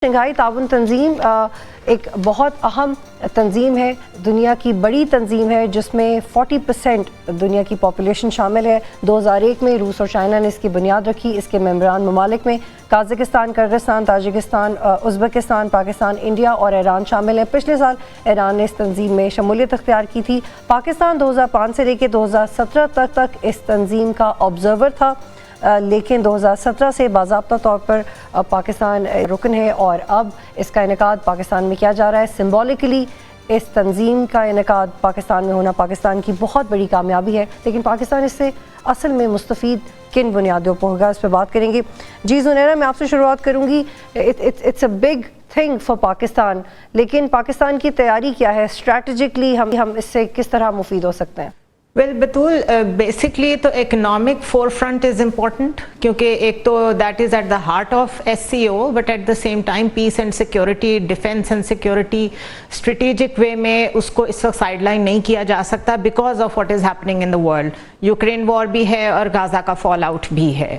Shanghai تعاون تنظیم ایک بہت اہم تنظیم ہے، دنیا کی بڑی تنظیم ہے جس میں 40% دنیا کی پاپولیشن شامل ہے۔ 2001 میں روس اور چائنا نے اس کی بنیاد رکھی۔ اس کے ممبران ممالک میں Kazakhstan, Kyrgyzstan, Tajikistan, Uzbekistan, Pakistan, India اور ایران شامل ہیں۔ پچھلے سال ایران نے اس تنظیم میں شمولیت اختیار کی تھی۔ پاکستان 2005 سے لے کے 2017 تک اس تنظیم کا آبزرور تھا، لیکن 2017 سے باضابطہ طور پر پاکستان رکن ہے اور اب اس کا انعقاد پاکستان میں کیا جا رہا ہے۔ سمبولیکلی اس تنظیم کا انعقاد پاکستان میں ہونا پاکستان کی بہت بڑی کامیابی ہے، لیکن پاکستان اس سے اصل میں مستفید کن بنیادوں پر ہوگا، اس پہ بات کریں گے۔ جی زنیرہ، میں آپ سے شروعات کروں گی۔ It's a big thing for Pakistan, لیکن پاکستان کی تیاری کیا ہے؟ اسٹریٹجکلی ہم اس سے کس طرح مفید ہو سکتے ہیں؟ ویل بطول بیسکلی تو economic forefront is important, کیونکہ ایک تو that is at the heart of S C O, but at the same time peace and security, defence and security strategic way میں اس کو اس وقت سائڈ لائن نہیں کیا جا سکتا because of what is happening in the world. Ukraine war بھی ہے اور غازہ کا فال آؤٹ بھی ہے،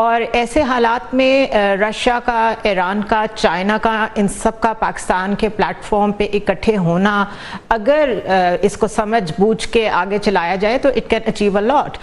اور ایسے حالات میں رشیا کا، ایران کا، چائنا کا، ان سب کا پاکستان کے پلیٹ فارم پہ اکٹھے ہونا، اگر اس کو سمجھ بوجھ کے آگے چلایا جائے تو it can achieve a lot.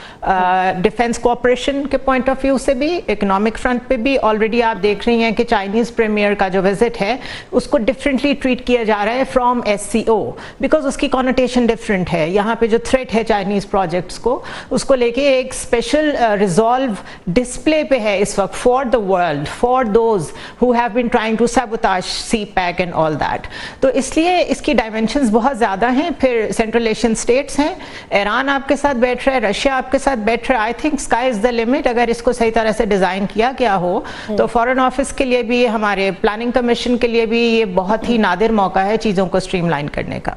Defence cooperation کے پوائنٹ آف ویو سے بھی، اکنامک فرنٹ پہ بھی آلریڈی آپ دیکھ رہی ہیں کہ چائنیز پریمیئر کا جو وزٹ ہے اس کو ڈفرینٹلی ٹریٹ کیا جا رہا ہے from S C O, because اس کی کونوٹیشن ڈفرینٹ ہے۔ یہاں پہ جو تھریٹ ہے چائنیز پروجیکٹس کو، اس کو لے کے ایک اسپیشل ریزالو ڈسپلے پہ ہے اس وقت for the world, for those who have been trying to sabotage CPEC and all that. تو اس لیے اس کی ڈائمینشنز بہت زیادہ ہیں۔ پھر سینٹرل ایشین اسٹیٹس ہیں، ایران آپ کے ساتھ بیٹھ رہا ہے، رشیا آپ کے ساتھ بیٹھ رہا ہے۔ I think sky is the limit اگر اس کو صحیح طرح سے ڈیزائن کیا گیا ہو تو فارن آفس کے لیے بھی، ہمارے پلاننگ کمیشن کے لیے بھی یہ بہت ہی نادر موقع ہے چیزوں کو اسٹریم لائن کرنے کا۔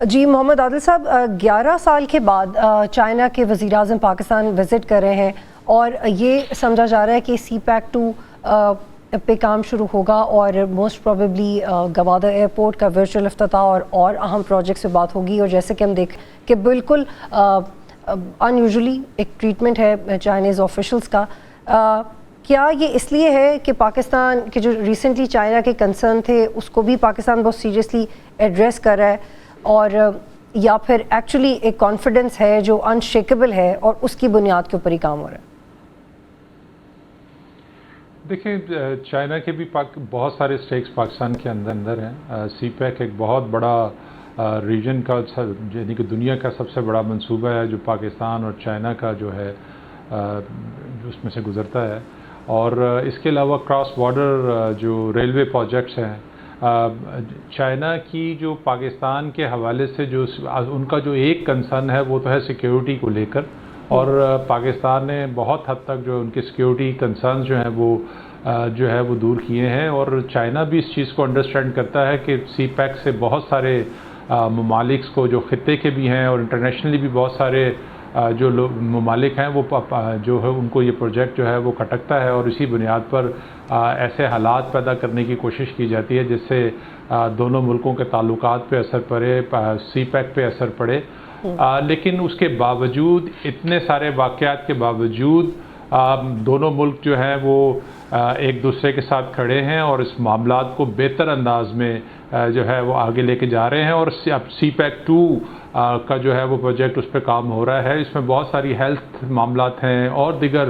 جی محمد عادل صاحب، 11 سال کے بعد چائنا کے وزیر اعظم پاکستان وزٹ کر رہے ہیں اور یہ سمجھا جا رہا ہے کہ سی پیک 2 پہ کام شروع ہوگا اور موسٹ پروبیبلی گوادر ایئرپورٹ کا ورچوئل افتتاح اور اہم پروجیکٹس پہ بات ہوگی۔ اور جیسے کہ ہم دیکھ کہ بالکل ان یوزلی ایک ٹریٹمنٹ ہے چائنیز آفیشلس کا، کیا یہ اس لیے ہے کہ پاکستان کے جو ریسنٹلی چائنا کے کنسرن تھے اس کو بھی پاکستان بہت سیریسلی ایڈریس کر رہا ہے، اور یا پھر ایکچولی ایک کانفیڈنس ہے جو انشیکیبل ہے اور اس کی بنیاد کے اوپر ہی کام ہو رہا ہے؟ دیکھیں، چائنا کے بھی بہت سارے سٹیکس پاکستان کے اندر ہیں۔ سی پیک ایک بہت بڑا ریجن کا، یعنی کہ دنیا کا سب سے بڑا منصوبہ ہے جو پاکستان اور چائنا کا جو ہے جو اس میں سے گزرتا ہے، اور اس کے علاوہ کراس بارڈر جو ریلوے پروجیکٹس ہیں، چائنا کی جو پاکستان کے حوالے سے جو ان کا جو ایک کنسرن ہے وہ تو ہے سیکیورٹی کو لے کر، اور پاکستان نے بہت حد تک جو ان کے سیکیورٹی کنسرنز جو ہیں وہ جو ہے وہ دور کیے ہیں، اور چائنا بھی اس چیز کو انڈرسٹینڈ کرتا ہے کہ سی پیک سے بہت سارے ممالک کو جو خطے کے بھی ہیں اور انٹرنیشنلی بھی بہت سارے جو ممالک ہیں وہ جو ہے ان کو یہ پروجیکٹ جو ہے وہ کھٹکتا ہے، اور اسی بنیاد پر ایسے حالات پیدا کرنے کی کوشش کی جاتی ہے جس سے دونوں ملکوں کے تعلقات پہ اثر پڑے، سی پیک پہ اثر پڑے۔ لیکن اس کے باوجود، اتنے سارے واقعات کے باوجود، دونوں ملک جو ہیں وہ ایک دوسرے کے ساتھ کھڑے ہیں اور اس معاملات کو بہتر انداز میں جو ہے وہ آگے لے کے جا رہے ہیں، اور اب سی پیک 2 کا جو ہے وہ پروجیکٹ اس پہ کام ہو رہا ہے۔ اس میں بہت ساری ہیلتھ معاملات ہیں اور دیگر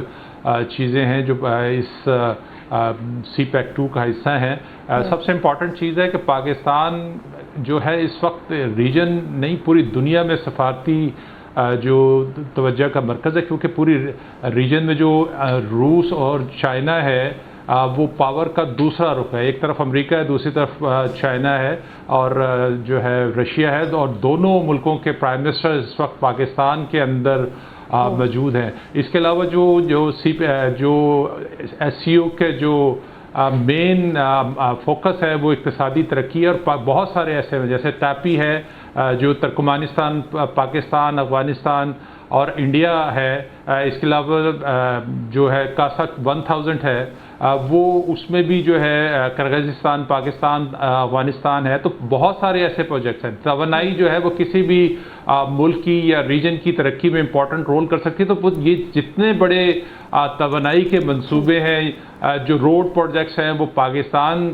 چیزیں ہیں جو اس سی پیک 2 کا حصہ ہیں۔ سب سے امپورٹنٹ چیز ہے کہ پاکستان جو ہے اس وقت ریجن نہیں، پوری دنیا میں سفارتی جو توجہ کا مرکز ہے، کیونکہ پوری ریجن میں جو روس اور چائنا ہے وہ پاور کا دوسرا رخ ہے۔ ایک طرف امریکہ ہے، دوسری طرف چائنا ہے، اور جو ہے رشیا ہے، اور دونوں ملکوں کے پرائم منسٹر اس وقت پاکستان کے اندر موجود ہیں۔ اس کے علاوہ جو ایس سی او کے جو مین فوکس ہے وہ اقتصادی ترقی ہے، اور بہت سارے ایسے ہیں جیسے ٹاپی ہے جو ترکمانستان، پاکستان، افغانستان اور انڈیا ہے۔ اس کے علاوہ جو ہے کاسک 1000 ہے، وہ اس میں بھی جو ہے کرغزستان، پاکستان، افغانستان ہے۔ تو بہت سارے ایسے پروجیکٹس ہیں۔ توانائی جو ہے وہ کسی بھی ملک کی یا ریجن کی ترقی میں امپورٹنٹ رول کر سکتی ہے۔ تو یہ جتنے بڑے توانائی کے منصوبے ہیں، جو روڈ پروجیکٹس ہیں، وہ پاکستان